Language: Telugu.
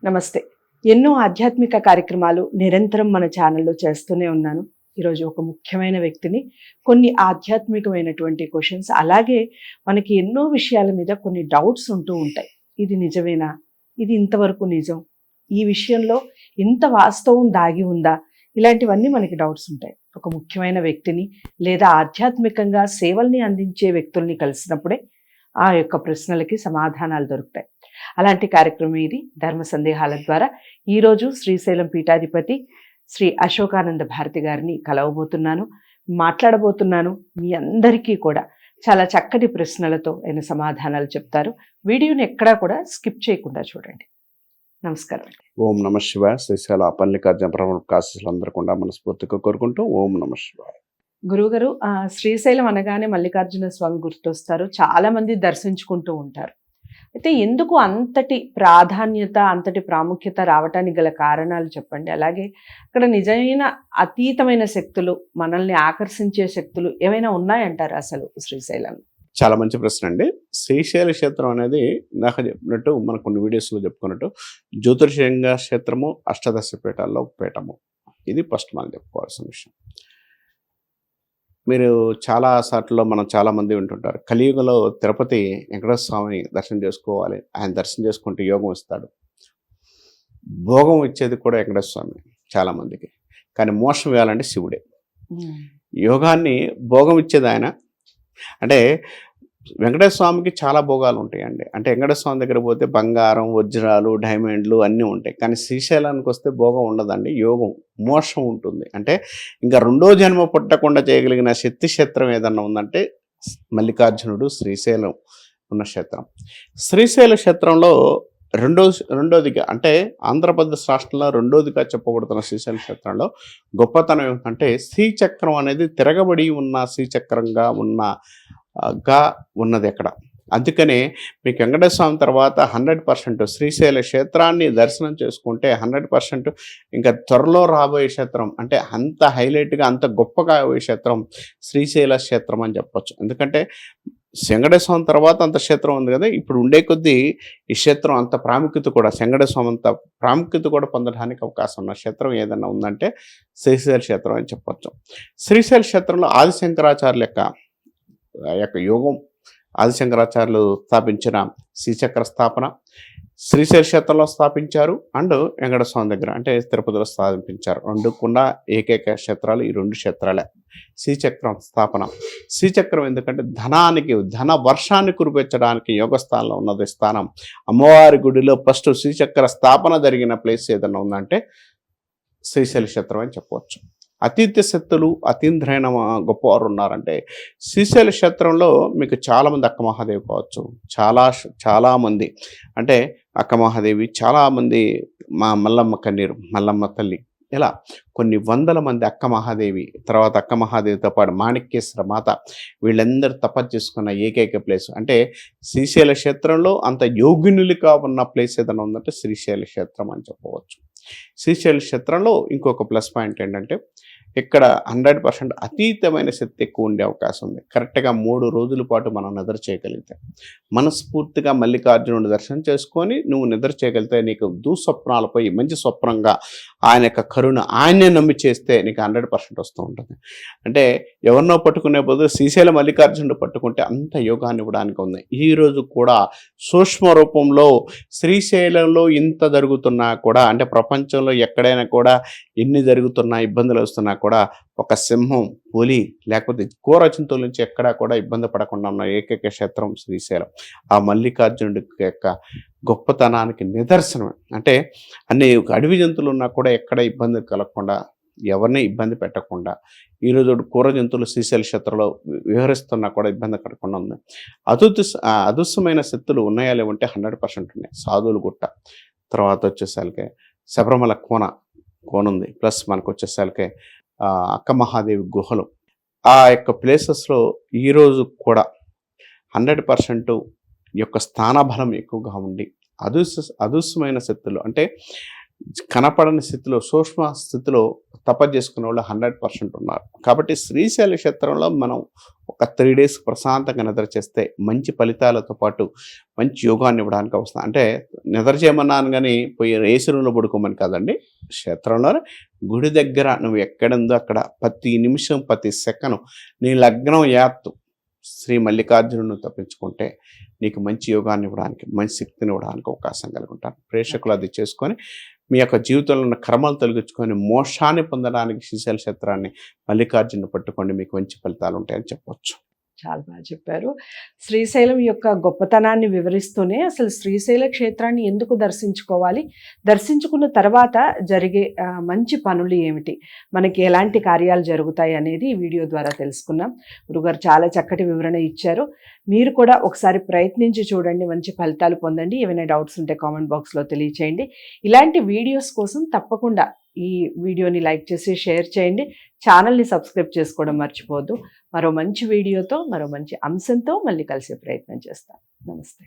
నమస్తే. ఎన్నో ఆధ్యాత్మిక కార్యక్రమాలు నిరంతరం మన ఛానల్లో చేస్తూనే ఉన్నాను. ఈరోజు ఒక ముఖ్యమైన వ్యక్తిని కొన్ని ఆధ్యాత్మికమైనటువంటి క్వశ్చన్స్, అలాగే మనకి ఎన్నో విషయాల మీద కొన్ని డౌట్స్ ఉంటూ ఉంటాయి. ఇది నిజమేనా? ఇది ఇంతవరకు నిజం? ఈ విషయంలో ఇంత వాస్తవం దాగి ఉందా? ఇలాంటివన్నీ మనకి డౌట్స్ ఉంటాయి. ఒక ముఖ్యమైన వ్యక్తిని లేదా ఆధ్యాత్మికంగా సేవల్ని అందించే వ్యక్తుల్ని కలిసినప్పుడే ఆ యొక్క ప్రశ్నలకి సమాధానాలు దొరుకుతాయి. అలాంటి కార్యక్రమం ఇది ధర్మ సందేహాల ద్వారా. ఈరోజు శ్రీశైలం పీఠాధిపతి శ్రీ అశోకానంద భారతి గారిని కలవబోతున్నాను, మాట్లాడబోతున్నాను. మీ అందరికీ కూడా చాలా చక్కటి ప్రశ్నలతో ఆయన సమాధానాలు చెప్తారు. వీడియోని ఎక్కడా కూడా స్కిప్ చేయకుండా చూడండి. నమస్కారం. ఓం నమ శివాయ. శ్రీశైల మల్లికార్జున ప్రకాశీలు అందరూ మనస్ఫూర్తిగా కోరుకుంటూ ఓం నమ శివాయ. గురువుగారు, శ్రీశైలం అనగానే మల్లికార్జున స్వామి గుర్తొస్తారు. చాలా మంది దర్శించుకుంటూ ఉంటారు. అయితే ఎందుకు అంతటి ప్రాధాన్యత, అంతటి ప్రాముఖ్యత రావటానికి గల కారణాలు చెప్పండి. అలాగే అక్కడ నిజమైన అతీతమైన శక్తులు, మనల్ని ఆకర్షించే శక్తులు ఏమైనా ఉన్నాయంటారు అసలు శ్రీశైలం? చాలా మంచి ప్రశ్న అండి. శ్రీశైల క్షేత్రం అనేది నాకు చెప్పినట్టు, మనం కొన్ని వీడియోస్లో చెప్పుకున్నట్టు జ్యోతిర్షంగా క్షేత్రము, అష్టాదశ పీఠాల్లో ఒక పీఠము. ఇది ఫస్ట్ మనం చెప్పుకోవాల్సిన విషయం. మీరు చాలా సార్లు మనం చాలామంది వింటుంటారు, కలియుగంలో తిరుపతి వెంకటేశ్వర స్వామిని దర్శనం చేసుకోవాలి, ఆయన దర్శనం చేసుకుంటే యోగం ఇస్తాడు. భోగం ఇచ్చేది కూడా వెంకటేశ్వర స్వామి చాలామందికి, కానీ మోక్షం ఇవ్వాలంటే శివుడే. యోగాన్ని భోగం ఇచ్చేది ఆయన. అంటే వెంకటేశ్వర స్వామికి చాలా భోగాలు ఉంటాయండి. అంటే వెంకటేశ్వర స్వామి దగ్గర పోతే బంగారం, వజ్రాలు, డైమండ్లు అన్నీ ఉంటాయి. కానీ శ్రీశైలానికి వస్తే భోగం ఉండదండి, యోగం, మోక్షం ఉంటుంది. అంటే ఇంకా రెండో జన్మ పుట్టకుండా చేయగలిగిన శక్తి క్షేత్రం ఏదన్నా ఉందంటే మల్లికార్జునుడు శ్రీశైలం ఉన్న క్షేత్రం. శ్రీశైల క్షేత్రంలో రెండోదిగా, అంటే ఆంధ్రప్రదేశ్ రాష్ట్రంలో రెండోదిగా చెప్పబడుతున్న శ్రీశైల క్షేత్రంలో గొప్పతనం ఏమిటంటే శ్రీచక్రం అనేది తిరగబడి ఉన్న శ్రీచక్రంగా ఉన్నది అక్కడ. అందుకనే మీకు వెంకటేశ్వర స్వామి తర్వాత 100% శ్రీశైల క్షేత్రాన్ని దర్శనం చేసుకుంటే 100% ఇంకా త్వరలో రాబోయే క్షేత్రం, అంటే అంత హైలైట్గా అంత గొప్పగా అయ్యే క్షేత్రం శ్రీశైల క్షేత్రం అని చెప్పొచ్చు. ఎందుకంటే వెంకటేశ్వర స్వామి తర్వాత అంత క్షేత్రం ఉంది కదా, ఇప్పుడు ఉండే కొద్దీ ఈ క్షేత్రం అంత ప్రాముఖ్యత కూడా, వెంకటేశ్వర స్వామి అంత ప్రాముఖ్యత కూడా పొందడానికి అవకాశం ఉన్న క్షేత్రం ఏదన్నా ఉందంటే శ్రీశైల క్షేత్రం అని చెప్పొచ్చు. శ్రీశైల క్షేత్రంలో ఆదిశంకరాచార్యుల యొక్క యోగం, ఆదిశంకరాచార్యులు స్థాపించిన శ్రీచక్ర స్థాపన శ్రీశైల క్షేత్రంలో స్థాపించారు. అండ్ వెంకటేశ్వర స్వామి దగ్గర అంటే తిరుపతిలో స్థాపించారు. రెండుకున్న ఏకైక క్షేత్రాలు ఈ రెండు క్షేత్రాలే. శ్రీచక్రం స్థాపన, శ్రీచక్రం ఎందుకంటే ధన వర్షాన్ని కురిపించడానికి యోగస్థానంలో ఉన్నది స్థానం. అమ్మవారి గుడిలో ఫస్ట్ శ్రీచక్ర స్థాపన జరిగిన ప్లేస్ ఏదన్నా ఉందంటే శ్రీశైల క్షేత్రం అని చెప్పవచ్చు. అతీత శక్తులు, అతీంద్రైన గొప్పవారు ఉన్నారంటే శ్రీశైల క్షేత్రంలో మీకు చాలామంది, అక్క మహాదేవి కావచ్చు, చాలామంది, అంటే అక్క మహాదేవి, చాలామంది, మా మల్లమ్మ కన్నీరు, మల్లమ్మ తల్లి, ఇలా కొన్ని వందల మంది అక్క మహాదేవి, తర్వాత అక్క మహాదేవితో పాటు మాణిక్యేశ్వర మాత, వీళ్ళందరూ తపస్సు చేసుకున్న ఏకైక ప్లేస్. అంటే శ్రీశైల క్షేత్రంలో అంత యోగినులుగా ఉన్న ప్లేస్ ఏదైనా ఉందంటే శ్రీశైల క్షేత్రం అని చెప్పవచ్చు. శ్రీశైల క్షేత్రంలో ఇంకొక ప్లస్ పాయింట్ ఏంటంటే ఇక్కడ 100% అతీతమైన శక్తి ఎక్కువ ఉండే అవకాశం ఉంది. కరెక్ట్గా 3 రోజుల పాటు మనం నిద్ర చేయగలిగితే, మనస్ఫూర్తిగా మల్లికార్జునుడి దర్శనం చేసుకొని నువ్వు నిద్ర చేయగలిగితే నీకు దుస్వప్నాలపై మంచి స్వప్నంగా ఆయన యొక్క కరుణ, ఆయనే నమ్మి చేస్తే నీకు 100% వస్తూ ఉంటుంది. అంటే ఎవరినో పట్టుకునే బదులు శ్రీశైల మల్లికార్జునుడు పట్టుకుంటే అంత యోగాన్ని ఇవ్వడానికి ఉంది. ఈరోజు కూడా సూక్ష్మ రూపంలో శ్రీశైలంలో ఇంత జరుగుతున్నా కూడా, అంటే ప్రపంచంలో ఎక్కడైనా కూడా ఎన్ని జరుగుతున్నా, ఇబ్బందులు వస్తున్నా కూడా ఒక సింహం, పులి, లేకపోతే ఘోర జంతువుల నుంచి ఎక్కడా కూడా ఇబ్బంది పడకుండా ఉన్న ఏకైక క్షేత్రం శ్రీశైలం. ఆ మల్లికార్జునుడి యొక్క గొప్పతనానికి నిదర్శనం. అంటే అన్ని అడవి జంతువులు ఉన్నా కూడా ఎక్కడ ఇబ్బంది కలగకుండా, ఎవరిని ఇబ్బంది పెట్టకుండా, ఈరోజు ఘోర జంతువులు శ్రీశైల క్షేత్రంలో విహరిస్తున్నా కూడా ఇబ్బంది కలగకుండా ఉంది. అదృశ్యమైన శక్తులు ఉన్నాయా లేవంటే 100% ఉన్నాయి. సాధువుల గుట్ట, తర్వాత వచ్చేసరికి శబరిమల కోన ఉంది, ప్లస్ మనకు వచ్చేసరికి అక్క మహాదేవి గుహలు, ఆ యొక్క ప్లేసెస్లో ఈరోజు కూడా 100% యొక్క స్థానబలం ఎక్కువగా ఉండి అదృశ్యమైన శక్తులు, అంటే కనపడని స్థితిలో, సూక్ష్మ స్థితిలో తపస్సు చేసుకునే వాళ్ళు 100% ఉన్నారు. కాబట్టి శ్రీశైల క్షేత్రంలో మనం ఒక 3 days ప్రశాంతంగా నిద్ర చేస్తే మంచి ఫలితాలతో పాటు మంచి యోగాన్ని ఇవ్వడానికి వస్తుంది. అంటే నిద్ర చేయమన్నాను కానీ పోయి ఏసీ రూమ్లో పడుకోమని కాదండి. క్షేత్రంలోనే గుడి దగ్గర నువ్వు ఎక్కడుందో అక్కడ ప్రతి నిమిషం ప్రతి సెకను నీ లగ్నం యాత్తు శ్రీ మల్లికార్జునుని తప్పించుకుంటే నీకు మంచి యోగాన్ని ఇవ్వడానికి మంచి శక్తిని ఇవ్వడానికి అవకాశం కలిగి ఉంటాను. ప్రేక్షకులు అది చేసుకొని మీ యొక్క జీవితంలో ఉన్న కర్మలు తొలగించుకొని మోక్షాన్ని పొందడానికి శ్రీశైల క్షేత్రాన్ని మల్లికార్జును పట్టుకోండి, మీకు మంచి ఫలితాలు ఉంటాయని చెప్పొచ్చు. చాలా బాగా చెప్పారు. శ్రీశైలం యొక్క గొప్పతనాన్ని వివరిస్తూనే అసలు శ్రీశైల క్షేత్రాన్ని ఎందుకు దర్శించుకోవాలి, దర్శించుకున్న తర్వాత జరిగే మంచి పనులు ఏమిటి, మనకి ఎలాంటి కార్యాలు జరుగుతాయి అనేది ఈ వీడియో ద్వారా తెలుసుకున్నాం. గురుగారు చాలా చక్కటి వివరణ ఇచ్చారు. మీరు కూడా ఒకసారి ప్రయత్నించి చూడండి, మంచి ఫలితాలు పొందండి. ఏమైనా డౌట్స్ ఉంటే కామెంట్ బాక్స్లో తెలియచేయండి. ఇలాంటి వీడియోస్ కోసం తప్పకుండా ఈ వీడియోని లైక్ చేసి షేర్ చేయండి. ఛానల్ని సబ్స్క్రైబ్ చేసుకోవడం మర్చిపోవద్దు. మరో మంచి వీడియోతో మరో మంచి అంశంతో మళ్ళీ కలిసే ప్రయత్నం చేస్తాను. నమస్తే.